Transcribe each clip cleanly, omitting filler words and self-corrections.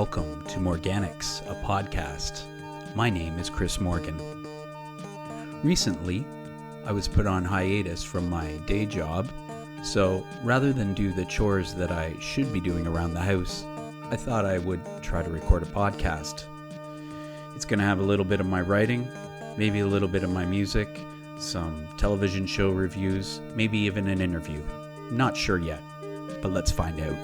Welcome to Morganics, a podcast. My name is Chris Morgan. Recently, I was put on hiatus from my day job, so rather than do the chores that I should be doing around the house, I thought I would try to record a podcast. It's going to have a little bit of my writing, maybe a little bit of my music, some television show reviews, maybe even an interview. Not sure yet, but let's find out.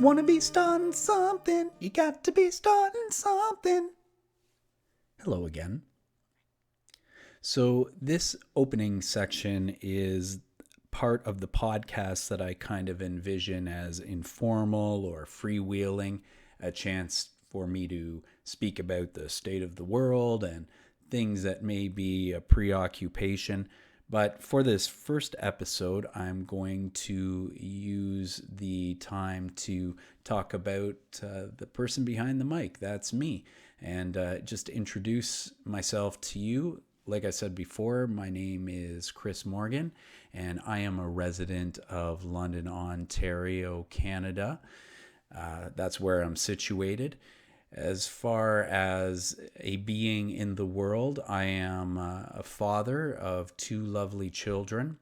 Wanna be starting something, you got to be starting something. Hello again. So this opening section is part of the podcast that I kind of envision as informal or freewheeling, a chance for me to speak about the state of the world and things that may be a preoccupation. But for this first episode, I'm going to use the time to talk about the person behind the mic. That's me. And just introduce myself to you. Like I said before, my name is Chris Morgan, and I am a resident of London, Ontario, Canada. That's where I'm situated. As far as a being in the world, I am a father of two lovely children.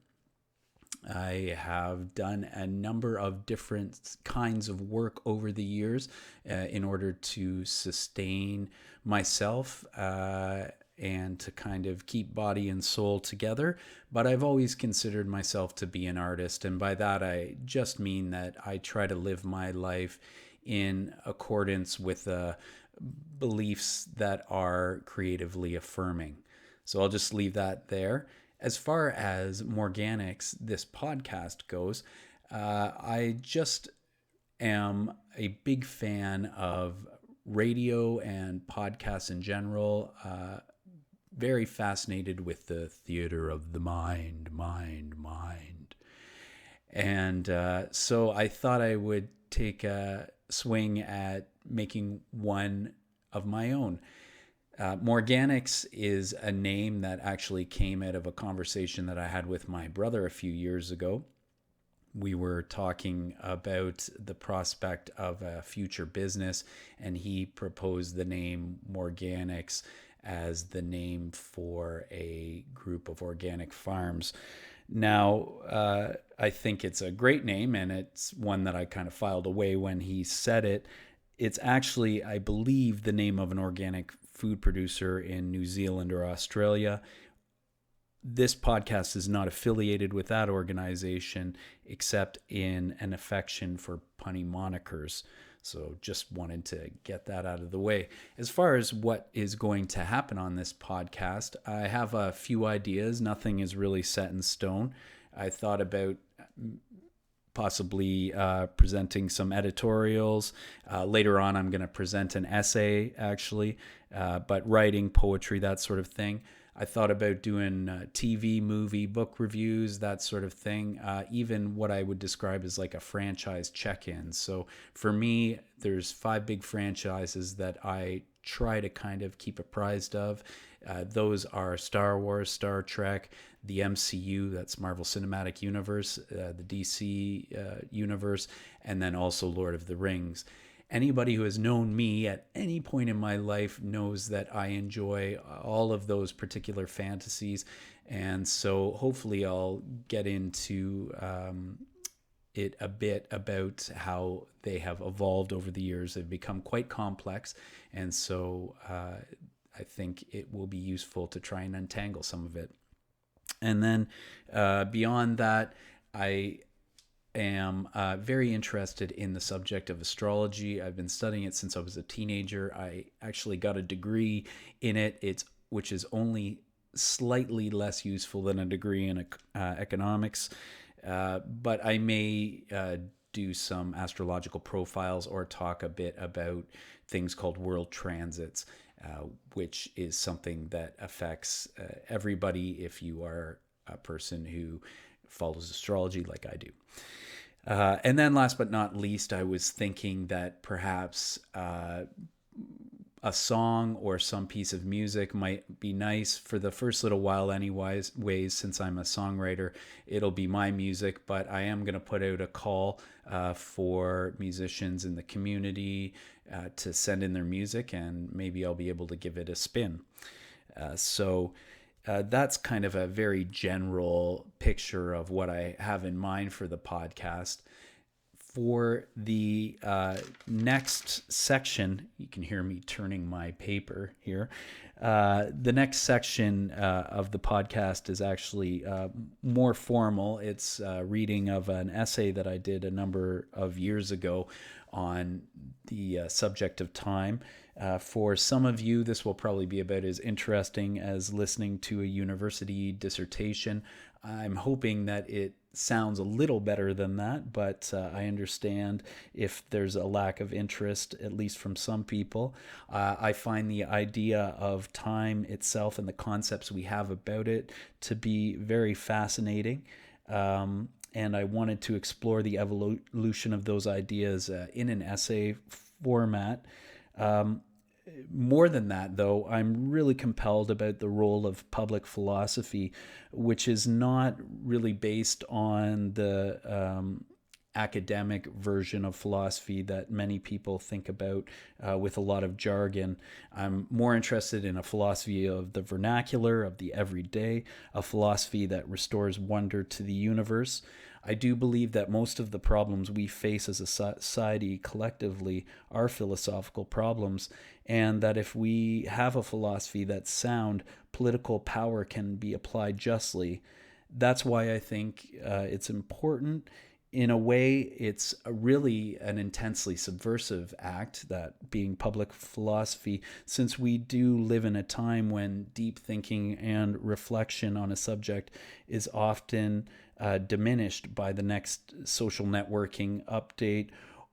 I have done a number of different kinds of work over the years in order to sustain myself and to kind of keep body and soul together. But I've always considered myself to be an artist. And by that, I just mean that I try to live my life in accordance with beliefs that are creatively affirming. So I'll just leave that there. As far as Morganics, this podcast goes, I just am a big fan of radio and podcasts in general. Very fascinated with the theater of the mind. And so I thought I would take a swing at making one of my own. Morganics is a name that actually came out of a conversation that I had with my brother a few years ago. We were talking about the prospect of a future business, and he proposed the name Morganics as the name for a group of organic farms. Now, I think it's a great name, and it's one that I kind of filed away when he said it. It's actually, I believe, the name of an organic food producer in New Zealand or Australia. This podcast is not affiliated with that organization, except in an affection for punny monikers. So just wanted to get that out of the way. As far as what is going to happen on this podcast, I have a few ideas. Nothing is really set in stone. I thought about possibly presenting some editorials. Later on, I'm going to present an essay, actually, but writing, poetry, that sort of thing. I thought about doing TV, movie, book reviews, that sort of thing, even what I would describe as like a franchise check-in. So for me, there's 5 big franchises that I try to kind of keep apprised of. Those are Star Wars, Star Trek, the MCU, that's Marvel Cinematic Universe, the DC universe, and then also Lord of the Rings. Anybody who has known me at any point in my life knows that I enjoy all of those particular fantasies. And so hopefully I'll get into it a bit about how they have evolved over the years. They've become quite complex. And so I think it will be useful to try and untangle some of it. And then beyond that, I am very interested in the subject of astrology. I've been studying it since I was a teenager. I actually got a degree in it, which is only slightly less useful than a degree in economics. But I may do some astrological profiles or talk a bit about things called world transits, which is something that affects everybody if you are a person who follows astrology like I do. And then last but not least, I was thinking that perhaps a song or some piece of music might be nice for the first little while anyways. Since I'm a songwriter, it'll be my music, but I am going to put out a call for musicians in the community to send in their music, and maybe I'll be able to give it a spin. So that's kind of a very general picture of what I have in mind for the podcast. For the next section, you can hear me turning my paper here. The next section of the podcast is actually more formal. It's a reading of an essay that I did a number of years ago on the subject of time. For some of you, this will probably be about as interesting as listening to a university dissertation. I'm hoping that it sounds a little better than that, but I understand if there's a lack of interest, at least from some people. I find the idea of time itself and the concepts we have about it to be very fascinating. And I wanted to explore the evolution of those ideas in an essay format. More than that, though, I'm really compelled about the role of public philosophy, which is not really based on the academic version of philosophy that many people think about with a lot of jargon. I'm more interested in a philosophy of the vernacular, of the everyday, a philosophy that restores wonder to the universe. I do believe that most of the problems we face as a society collectively are philosophical problems, and that if we have a philosophy that's sound, political power can be applied justly. That's why I think it's important. In a way, it's really an intensely subversive act, that being public philosophy, since we do live in a time when deep thinking and reflection on a subject is often diminished by the next social networking update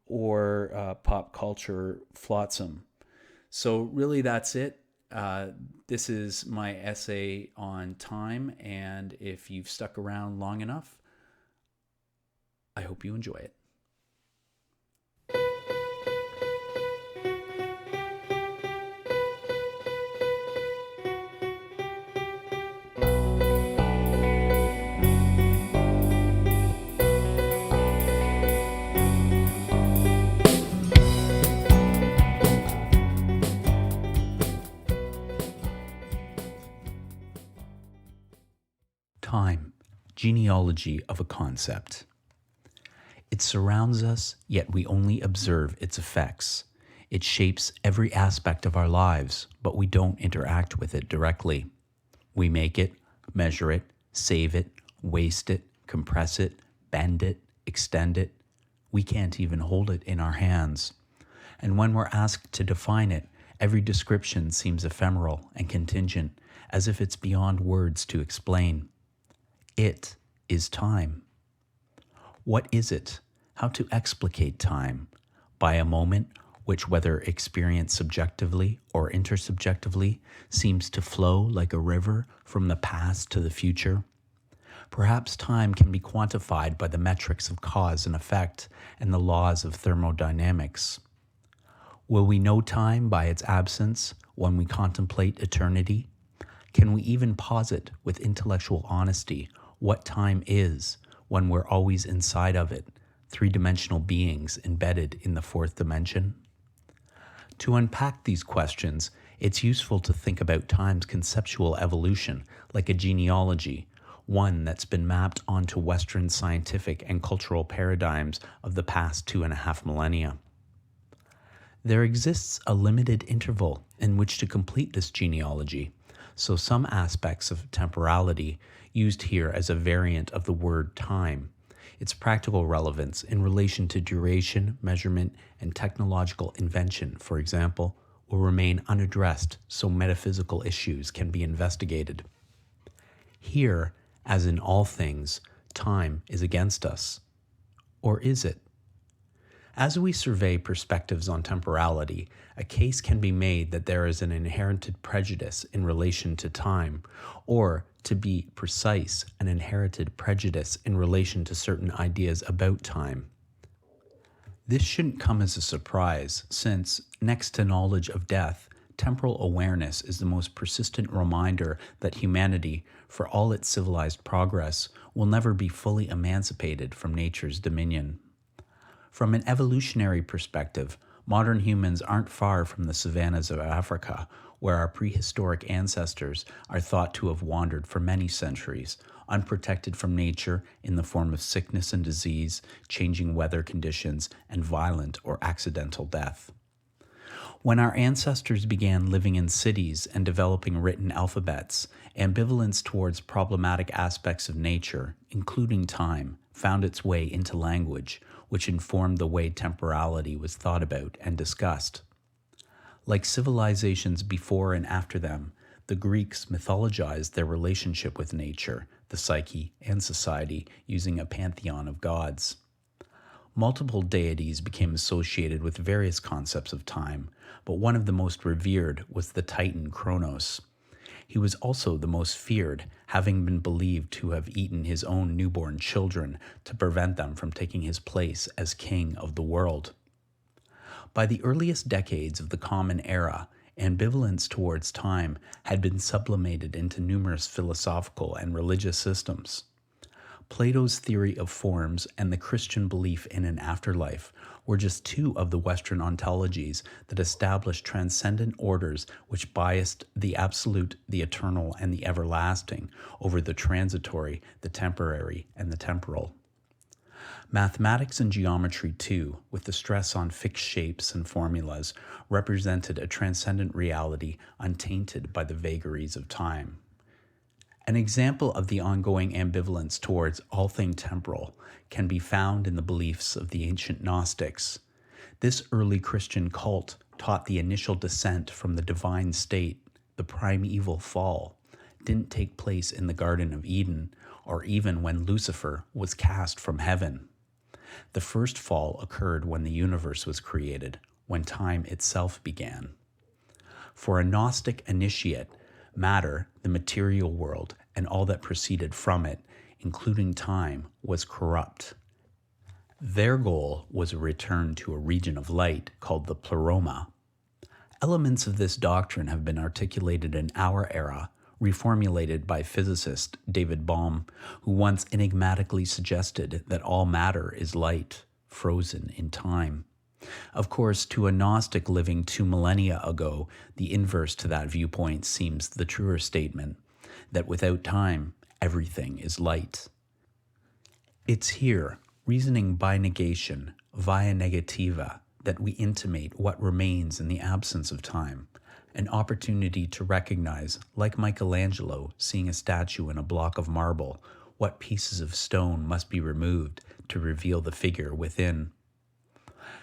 or pop culture flotsam. So really, that's it. This is my essay on time, and if you've stuck around long enough, I hope you enjoy it. Time, genealogy of a concept. It surrounds us, yet we only observe its effects. It shapes every aspect of our lives, but we don't interact with it directly. We make it, measure it, save it, waste it, compress it, bend it, extend it. We can't even hold it in our hands. And when we're asked to define it, every description seems ephemeral and contingent, as if it's beyond words to explain. It is time. What is it? How to explicate time? By a moment which, whether experienced subjectively or intersubjectively, seems to flow like a river from the past to the future? Perhaps time can be quantified by the metrics of cause and effect and the laws of thermodynamics. Will we know time by its absence when we contemplate eternity? Can we even posit with intellectual honesty what time is when we're always inside of it, three-dimensional beings embedded in the fourth dimension? To unpack these questions, it's useful to think about time's conceptual evolution like a genealogy, one that's been mapped onto Western scientific and cultural paradigms of the past 2.5 millennia. There exists a limited interval in which to complete this genealogy, so some aspects of temporality, used here as a variant of the word time, its practical relevance in relation to duration, measurement, and technological invention, for example, will remain unaddressed so metaphysical issues can be investigated. Here, as in all things, time is against us. Or is it? As we survey perspectives on temporality, a case can be made that there is an inherited prejudice in relation to time, or, to be precise, an inherited prejudice in relation to certain ideas about time. This shouldn't come as a surprise, since, next to knowledge of death, temporal awareness is the most persistent reminder that humanity, for all its civilized progress, will never be fully emancipated from nature's dominion. From an evolutionary perspective, modern humans aren't far from the savannas of Africa, where our prehistoric ancestors are thought to have wandered for many centuries, unprotected from nature in the form of sickness and disease, changing weather conditions, and violent or accidental death. When our ancestors began living in cities and developing written alphabets, ambivalence towards problematic aspects of nature, including time, found its way into language, which informed the way temporality was thought about and discussed. Like civilizations before and after them, the Greeks mythologized their relationship with nature, the psyche, and society using a pantheon of gods. Multiple deities became associated with various concepts of time, but one of the most revered was the Titan Kronos. He was also the most feared, having been believed to have eaten his own newborn children to prevent them from taking his place as king of the world. By the earliest decades of the Common Era, ambivalence towards time had been sublimated into numerous philosophical and religious systems. Plato's theory of forms and the Christian belief in an afterlife were just two of the Western ontologies that established transcendent orders which biased the absolute, the eternal, and the everlasting over the transitory, the temporary, and the temporal. Mathematics and geometry, too, with the stress on fixed shapes and formulas, represented a transcendent reality untainted by the vagaries of time. An example of the ongoing ambivalence towards all things temporal can be found in the beliefs of the ancient Gnostics. This early Christian cult taught the initial descent from the divine state, the primeval fall, didn't take place in the Garden of Eden, or even when Lucifer was cast from heaven. The first fall occurred when the universe was created, when time itself began. For a Gnostic initiate, matter, the material world, and all that proceeded from it, including time, was corrupt. Their goal was a return to a region of light called the pleroma. Elements of this doctrine have been articulated in our era, reformulated by physicist David Bohm, who once enigmatically suggested that all matter is light, frozen in time. Of course, to a Gnostic living 2 millennia ago, the inverse to that viewpoint seems the truer statement, that without time, everything is light. It's here, reasoning by negation, via negativa, that we intimate what remains in the absence of time, an opportunity to recognize, like Michelangelo seeing a statue in a block of marble, what pieces of stone must be removed to reveal the figure within.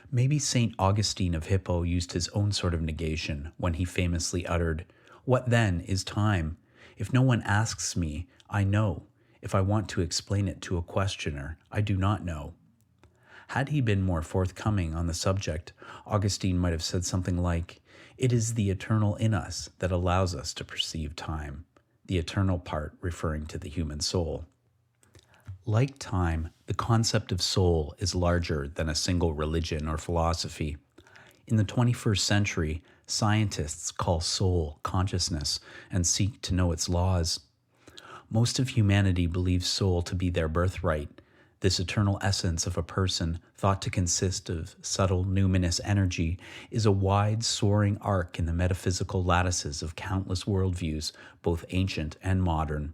Maybe St. Augustine of Hippo used his own sort of negation when he famously uttered, "What then is time? If no one asks me, I know. If I want to explain it to a questioner, I do not know." Had he been more forthcoming on the subject, Augustine might have said something like, "It is the eternal in us that allows us to perceive time," the eternal part referring to the human soul. Like time, the concept of soul is larger than a single religion or philosophy. In the 21st century, scientists call soul consciousness and seek to know its laws. Most of humanity believes soul to be their birthright, this eternal essence of a person, thought to consist of subtle numinous energy, is a wide, soaring arc in the metaphysical lattices of countless worldviews, both ancient and modern.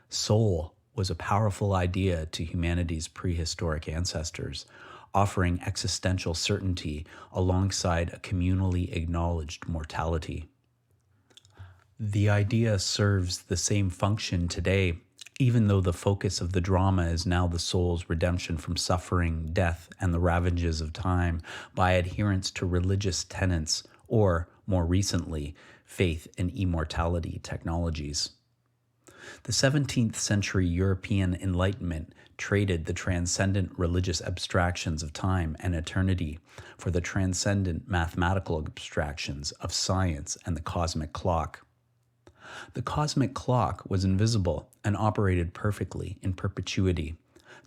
Soul was a powerful idea to humanity's prehistoric ancestors, offering existential certainty alongside a communally acknowledged mortality. The idea serves the same function today, even though the focus of the drama is now the soul's redemption from suffering, death, and the ravages of time by adherence to religious tenets or, more recently, faith in immortality technologies. The 17th century European Enlightenment traded the transcendent religious abstractions of time and eternity for the transcendent mathematical abstractions of science and the cosmic clock. The cosmic clock was invisible and operated perfectly in perpetuity.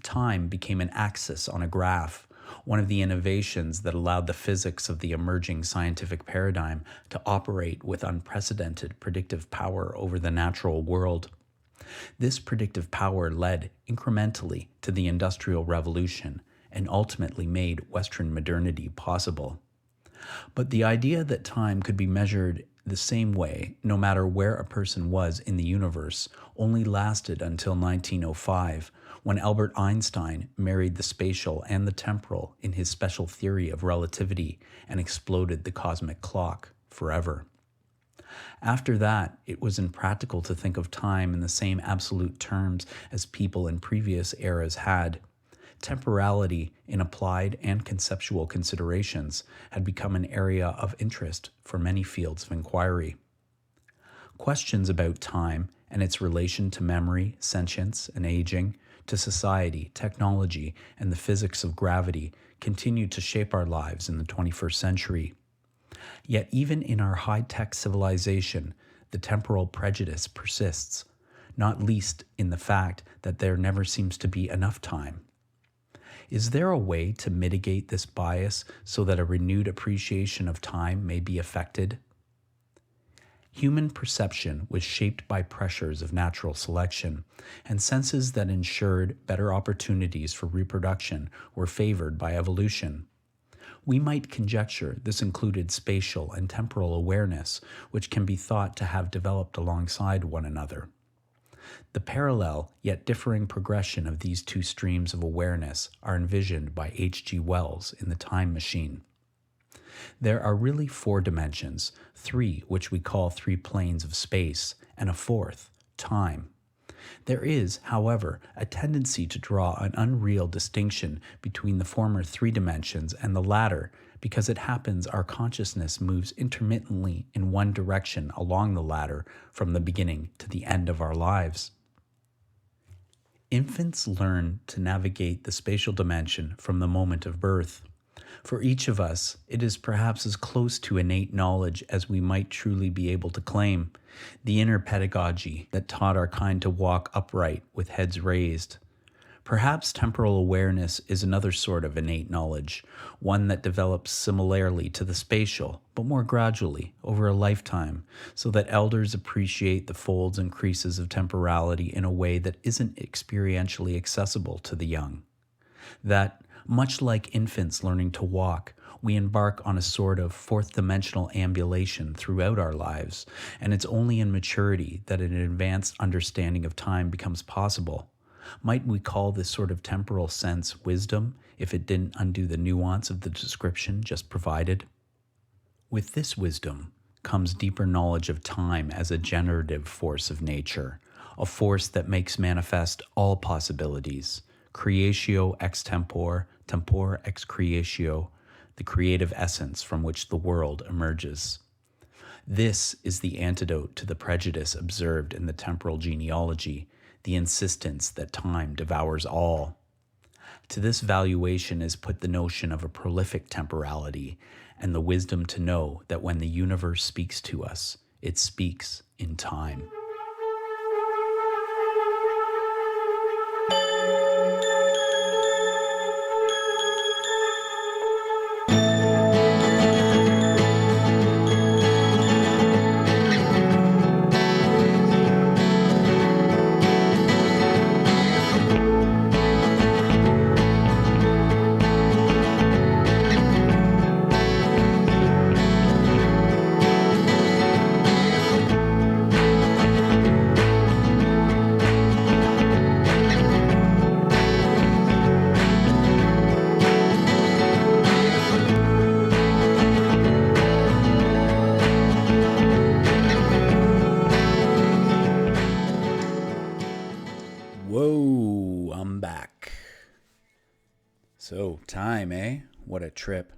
Time became an axis on a graph, one of the innovations that allowed the physics of the emerging scientific paradigm to operate with unprecedented predictive power over the natural world. This predictive power led incrementally to the Industrial Revolution and ultimately made Western modernity possible. But the idea that time could be measured the same way, no matter where a person was in the universe, only lasted until 1905, when Albert Einstein married the spatial and the temporal in his special theory of relativity and exploded the cosmic clock forever. After that, it was impractical to think of time in the same absolute terms as people in previous eras had. Temporality in applied and conceptual considerations had become an area of interest for many fields of inquiry. Questions about time and its relation to memory, sentience, and aging, to society, technology, and the physics of gravity continue to shape our lives in the 21st century. Yet even in our high-tech civilization, the temporal prejudice persists, not least in the fact that there never seems to be enough time. Is there a way to mitigate this bias so that a renewed appreciation of time may be affected? Human perception was shaped by pressures of natural selection, and senses that ensured better opportunities for reproduction were favored by evolution. We might conjecture this included spatial and temporal awareness, which can be thought to have developed alongside one another. The parallel yet differing progression of these two streams of awareness are envisioned by H.G. Wells in The Time Machine. There are really 4 dimensions, 3 which we call 3 planes of space, and a 4th, time. There is, however, a tendency to draw an unreal distinction between the former 3 dimensions and the latter, because it happens our consciousness moves intermittently in one direction along the latter from the beginning to the end of our lives. Infants learn to navigate the spatial dimension from the moment of birth. For each of us, it is perhaps as close to innate knowledge as we might truly be able to claim, the inner pedagogy that taught our kind to walk upright with heads raised. Perhaps temporal awareness is another sort of innate knowledge, one that develops similarly to the spatial, but more gradually, over a lifetime, so that elders appreciate the folds and creases of temporality in a way that isn't experientially accessible to the young. That, much like infants learning to walk, we embark on a sort of fourth-dimensional ambulation throughout our lives, and it's only in maturity that an advanced understanding of time becomes possible. Might we call this sort of temporal sense wisdom, if it didn't undo the nuance of the description just provided? With this wisdom comes deeper knowledge of time as a generative force of nature, a force that makes manifest all possibilities, creatio ex tempore, tempore ex creatio, the creative essence from which the world emerges. This is the antidote to the prejudice observed in the temporal genealogy, the insistence that time devours all. To this valuation is put the notion of a prolific temporality and the wisdom to know that when the universe speaks to us, it speaks in time. Whoa, I'm back. So, time, eh? What a trip.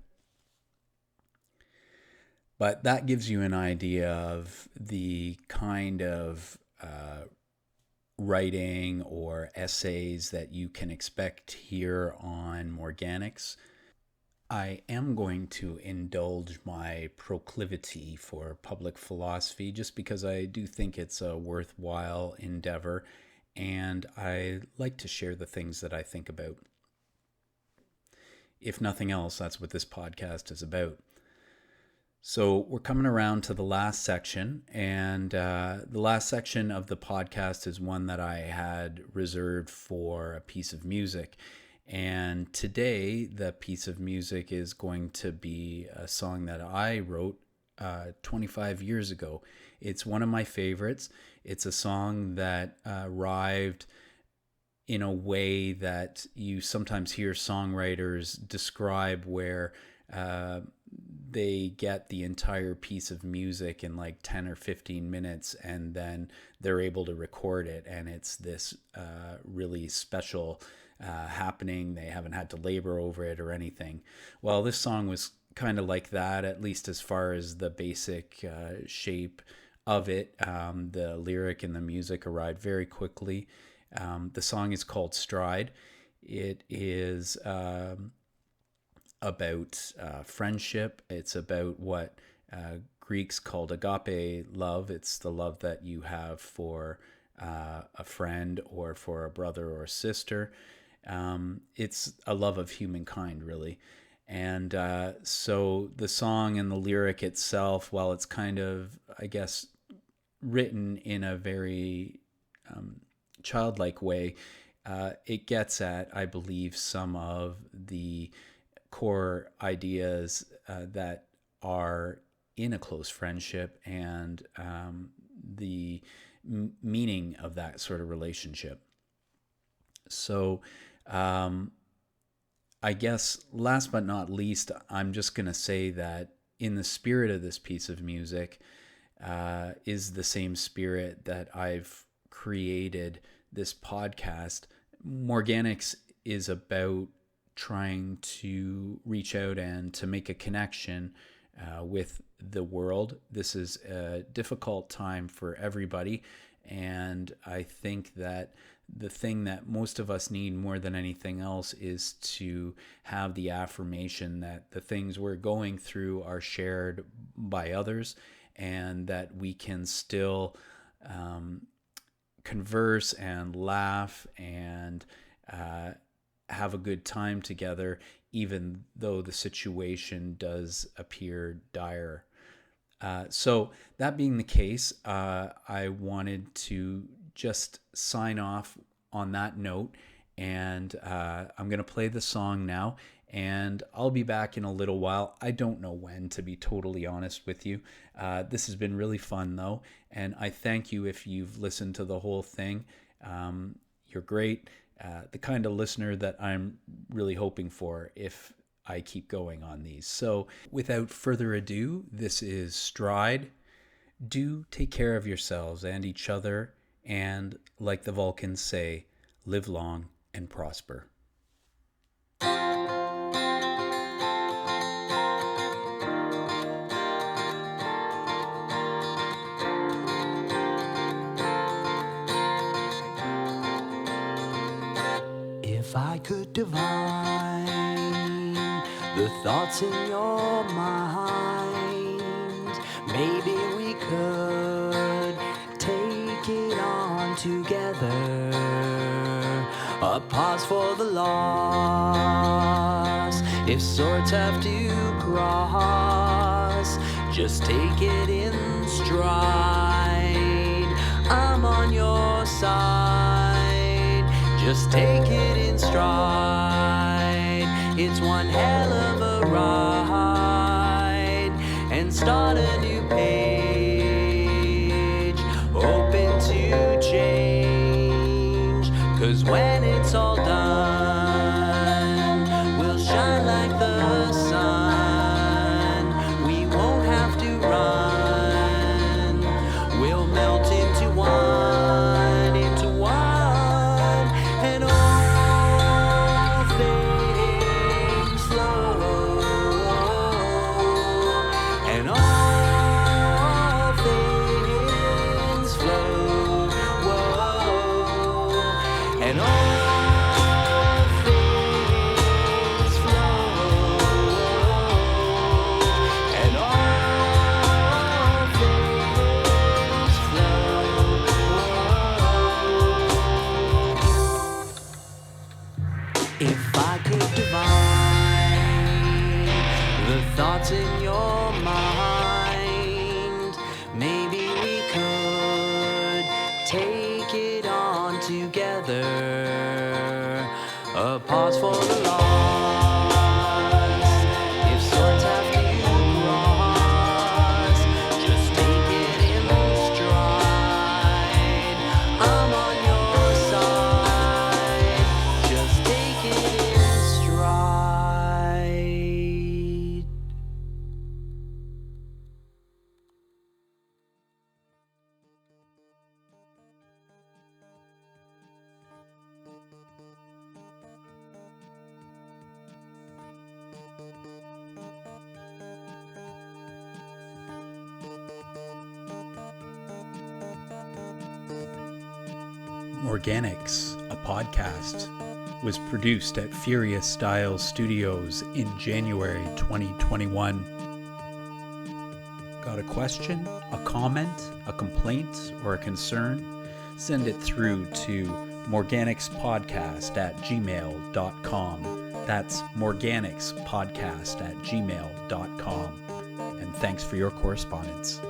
But that gives you an idea of the kind of writing or essays that you can expect here on Morganics. I am going to indulge my proclivity for public philosophy just because I do think it's a worthwhile endeavor, and I like to share the things that I think about. if nothing else, that's what this podcast is about. So we're coming around to the last section, and the last section of the podcast is one that I had reserved for a piece of music. And today, the piece of music is going to be a song that I wrote 25 years ago. It's one of my favorites. It's a song that arrived in a way that you sometimes hear songwriters describe, where they get the entire piece of music in like 10 or 15 minutes and then they're able to record it, and it's this really special happening. They haven't had to labor over it or anything. Well, this song was kind of like that, at least as far as the basic shape of it. The lyric and the music arrived very quickly. The song is called Stride. It is about friendship. It's about what Greeks called agape love. It's the love that you have for a friend or for a brother or sister. It's a love of humankind, really. And so the song and the lyric itself, while it's kind of, I guess, written in a very childlike way, it gets at, I believe, some of the core ideas that are in a close friendship, and the meaning of that sort of relationship. So I guess last but not least, I'm just going to say that in the spirit of this piece of music is the same spirit that I've created this podcast. Morganics is about trying to reach out and to make a connection with the world. This is a difficult time for everybody, and I think that the thing that most of us need more than anything else is to have the affirmation that the things we're going through are shared by others, and that we can still converse and laugh and have a good time together, even though the situation does appear dire. So that being the case, I wanted to just sign off on that note, and I'm going to play the song now, and I'll be back in a little while. I don't know when, to be totally honest with you. This has been really fun, though, and I thank you if you've listened to the whole thing. You're great. The kind of listener that I'm really hoping for if I keep going on these. So without further ado, this is Stride. Do take care of yourselves and each other, and like the Vulcans say, live long and prosper. If I could divine the thoughts in your mind, maybe we could take it on together. A pause for the loss. If swords have to cross, just take it in stride. I'm on your side. Just take it in stride. It's one hell of a ride, and start a new page, open to change. 'Cause when it's all done, we'll shine like the sun. We won't have to run. We'll melt into one. And all things flow, and all for the lost. If swords have to cross, just take it in stride. I'm on your side. Just take it in stride. Morganics, a podcast, was produced at Furious Styles Studios in January 2021. Got a question, a comment, a complaint, or a concern? Send it through to morganicspodcast@gmail.com. That's morganicspodcast@gmail.com. And thanks for your correspondence.